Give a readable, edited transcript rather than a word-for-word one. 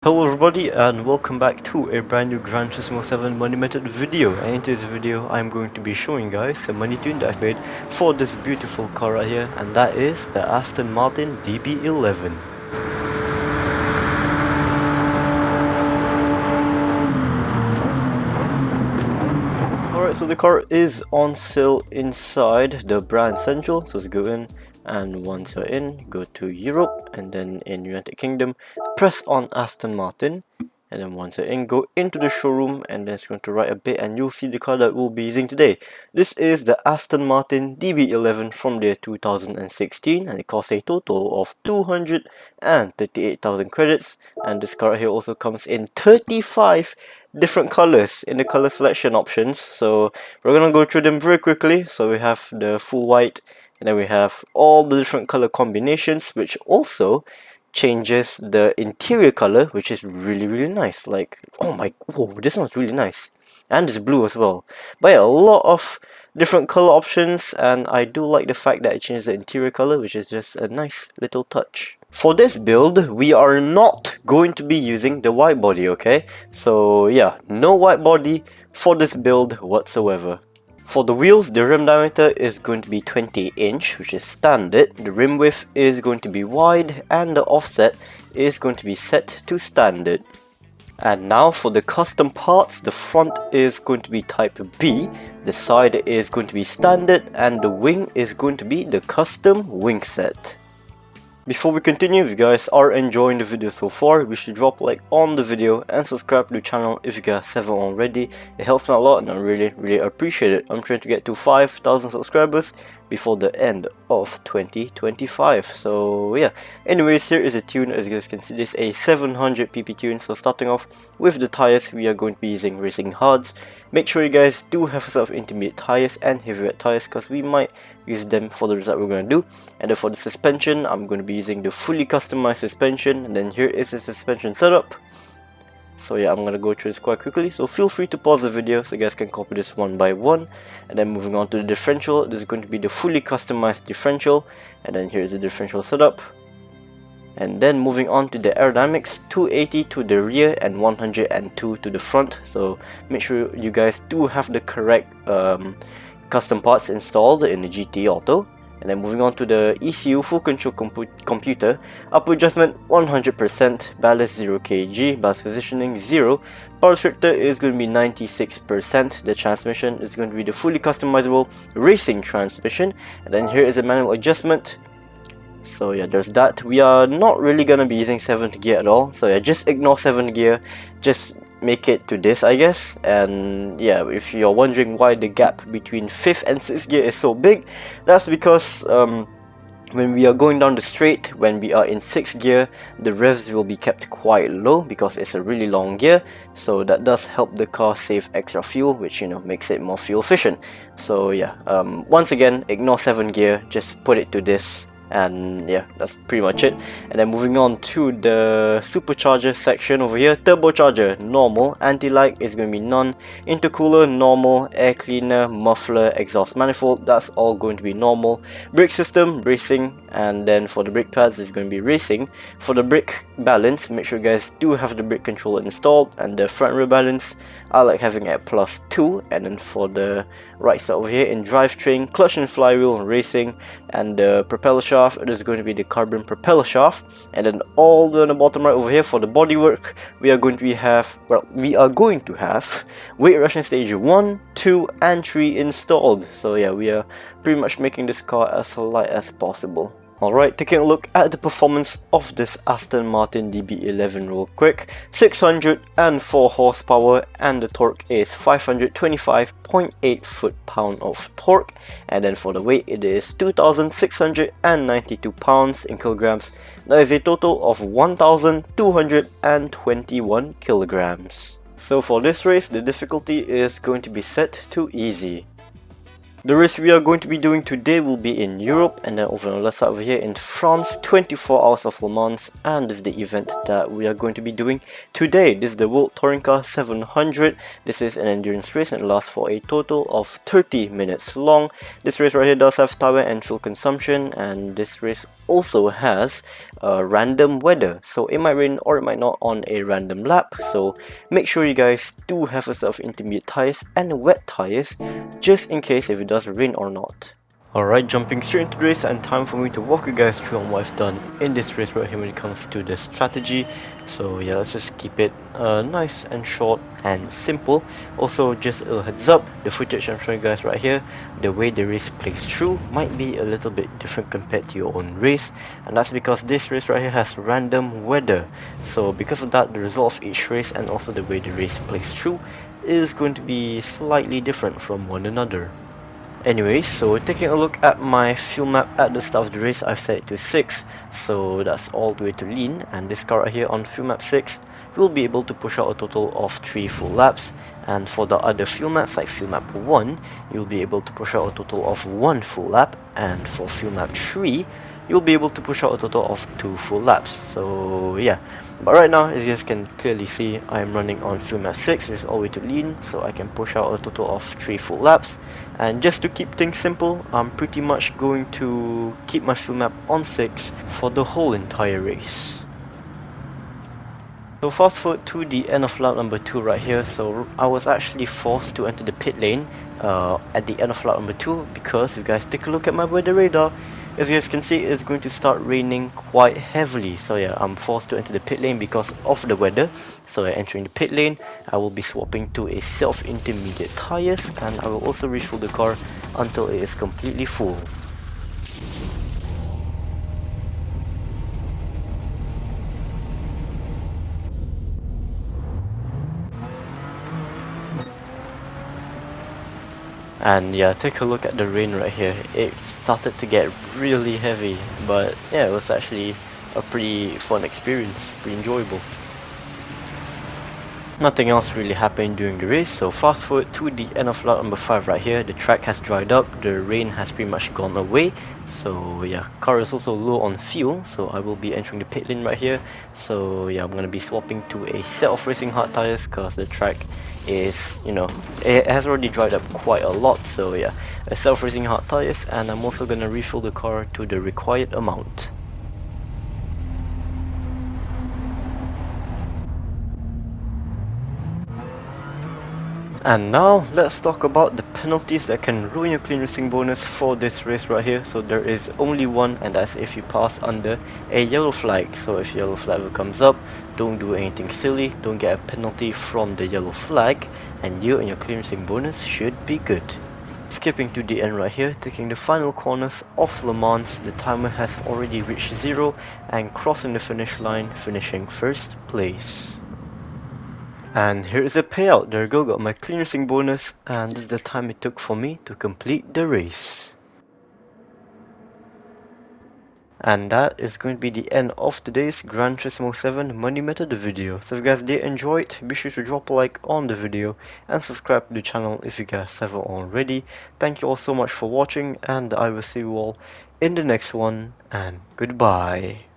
Hello everybody and welcome back to a brand new Gran Turismo 7 money method video. And in today's video I'm going to be showing guys a money tune that I've made for this beautiful car right here, and that is the Aston Martin DB11. Alright, so the car is on sale inside the brand central, so let's go in, and once you're in, go to Europe, and then in United Kingdom, press on Aston Martin, and then once you're in, go into the showroom, and then it's going to write a bit, and you'll see the car that we'll be using today. This is the Aston Martin DB11 from the year 2016, and it costs a total of 238,000 credits, and this car here also comes in 35 different colors in the color selection options, so we're gonna go through them very quickly. So we have the full white, and then we have all the different color combinations, which also changes the interior color, which is really nice. Like, oh my, whoa, this one's really nice, and it's blue as well. But yeah, a lot of different color options, and I do like the fact that it changes the interior color, which is just a nice little touch. For this build, we are not going to be using the white body, okay? So yeah, no white body for this build whatsoever. For the wheels, the rim diameter is going to be 20 inch, which is standard. The rim width is going to be wide, and the offset is going to be set to standard. And now for the custom parts, the front is going to be type B, the side is going to be standard, and the wing is going to be the custom wing set. Before we continue, if you guys are enjoying the video so far, we should drop a like on the video and subscribe to the channel if you guys haven't already. It helps me a lot and I really appreciate it. I'm trying to get to 5,000 subscribers before the end of 2025. So yeah, anyways, here is a tune. As you guys can see, this is a 700 pp tune. So starting off with the tires, we are going to be using racing hards. Make sure you guys do have yourself intermediate tires and heavyweight tires, because we might use them for the result we're going to do. And then for the suspension, I'm going to be using the fully customized suspension, and then here is the suspension setup. So yeah, I'm going to go through this quite quickly, so feel free to pause the video so you guys can copy this one by one. And then moving on to the differential, this is going to be the fully customized differential, and then here's the differential setup. And then moving on to the aerodynamics, 280 to the rear and 102 to the front. So make sure you guys do have the correct custom parts installed in the GT Auto. And then moving on to the ECU full control computer, upper adjustment 100%, ballast 0 kg, ballast positioning 0, power restrictor is going to be 96%, the transmission is going to be the fully customizable racing transmission, and then here is a manual adjustment. So yeah, there's that. We are not really gonna be using 7th gear at all, so yeah, just ignore 7th gear, just make it to this, I guess. And yeah, if you're wondering why the gap between 5th and 6th gear is so big, that's because when we are going down the straight, when we are in 6th gear, the revs will be kept quite low because it's a really long gear, so that does help the car save extra fuel, which, you know, makes it more fuel efficient. So yeah, once again, ignore 7th gear, just put it to this. And yeah, that's pretty much it. And then moving on to the supercharger section over here, turbocharger normal, anti-lag is going to be none, intercooler normal, air cleaner, muffler, exhaust manifold, that's all going to be normal. Brake system racing, and then for the brake pads is going to be racing. For the brake balance, make sure you guys do have the brake controller installed, and the front rear balance I like having at +2. And then for the right side over here, in drivetrain, clutch and flywheel racing, and the propeller shaft, it is going to be the carbon propeller shaft. And then all the on the bottom right over here for the bodywork, we are going to have weight reduction stage 1, 2 and 3 installed. So yeah, we are pretty much making this car as light as possible. Alright, taking a look at the performance of this Aston Martin DB11 real quick. 604 horsepower, and the torque is 525.8 foot-pound of torque. And then for the weight, it is 2,692 pounds in kilograms. That is a total of 1,221 kilograms. So for this race, the difficulty is going to be set to easy. The race we are going to be doing today will be in Europe, and then over on the left side over here in France, 24 hours of Le Mans, and this is the event that we are going to be doing today. This is the World Touring Car 700. This is an endurance race and it lasts for a total of 30 minutes long. This race right here does have tire and fuel consumption, and this race also has random weather, so it might rain or it might not on a random lap, so make sure you guys do have a set of intermediate tires and wet tires just in case if it does rain or not. Alright, jumping straight into the race, and time for me to walk you guys through on what I've done in this race right here when it comes to the strategy. So yeah, let's just keep it nice and short and simple. Also, just a little heads up, the footage I'm showing you guys right here, the way the race plays through might be a little bit different compared to your own race, and that's because this race right here has random weather. So because of that, the result of each race and also the way the race plays through is going to be slightly different from one another. Anyways, so taking a look at my fuel map at the start of the race, I've set it to 6, so that's all the way to lean, and this car right here on fuel map 6 will be able to push out a total of 3 full laps, and for the other fuel maps like fuel map 1, you'll be able to push out a total of 1 full lap, and for fuel map 3, you'll be able to push out a total of 2 full laps. So yeah, but right now, as you guys can clearly see, I'm running on fuel map 6, which is all the way to lean, so I can push out a total of 3 full laps. And just to keep things simple, I'm pretty much going to keep my fuel map on 6 for the whole entire race. So fast forward to the end of lap number 2 right here. So I was actually forced to enter the pit lane at the end of lap number 2 because if you guys take a look at my weather radar, as you guys can see, it's going to start raining quite heavily. So yeah, I'm forced to enter the pit lane because of the weather. So entering the pit lane, I will be swapping to a set of intermediate tires, and I will also refuel the car until it is completely full. And yeah, take a look at the rain right here. It started to get really heavy, but yeah, it was actually a pretty fun experience, pretty enjoyable. Nothing else really happened during the race, so fast forward to the end of lap number 5 right here. The track has dried up, the rain has pretty much gone away, so yeah, car is also low on fuel, so I will be entering the pit lane right here. So yeah, I'm gonna be swapping to a set of racing hard tires because the track is, you know, it has already dried up quite a lot. So yeah, a set of racing hard tires, and I'm also gonna refill the car to the required amount. And now let's talk about the penalties that can ruin your clean racing bonus for this race right here. So there is only one, and that's if you pass under a yellow flag. So if yellow flag comes up, don't do anything silly, don't get a penalty from the yellow flag, and you and your clean racing bonus should be good. Skipping to the end right here, taking the final corners of Le Mans, the timer has already reached 0 and crossing the finish line, finishing first place. And here is a payout. There you go, got my clean racing bonus, and this is the time it took for me to complete the race. And that is going to be the end of today's Gran Turismo 7 Money Method video. So if you guys did enjoy it, be sure to drop a like on the video and subscribe to the channel if you guys haven't already. Thank you all so much for watching, and I will see you all in the next one, and goodbye.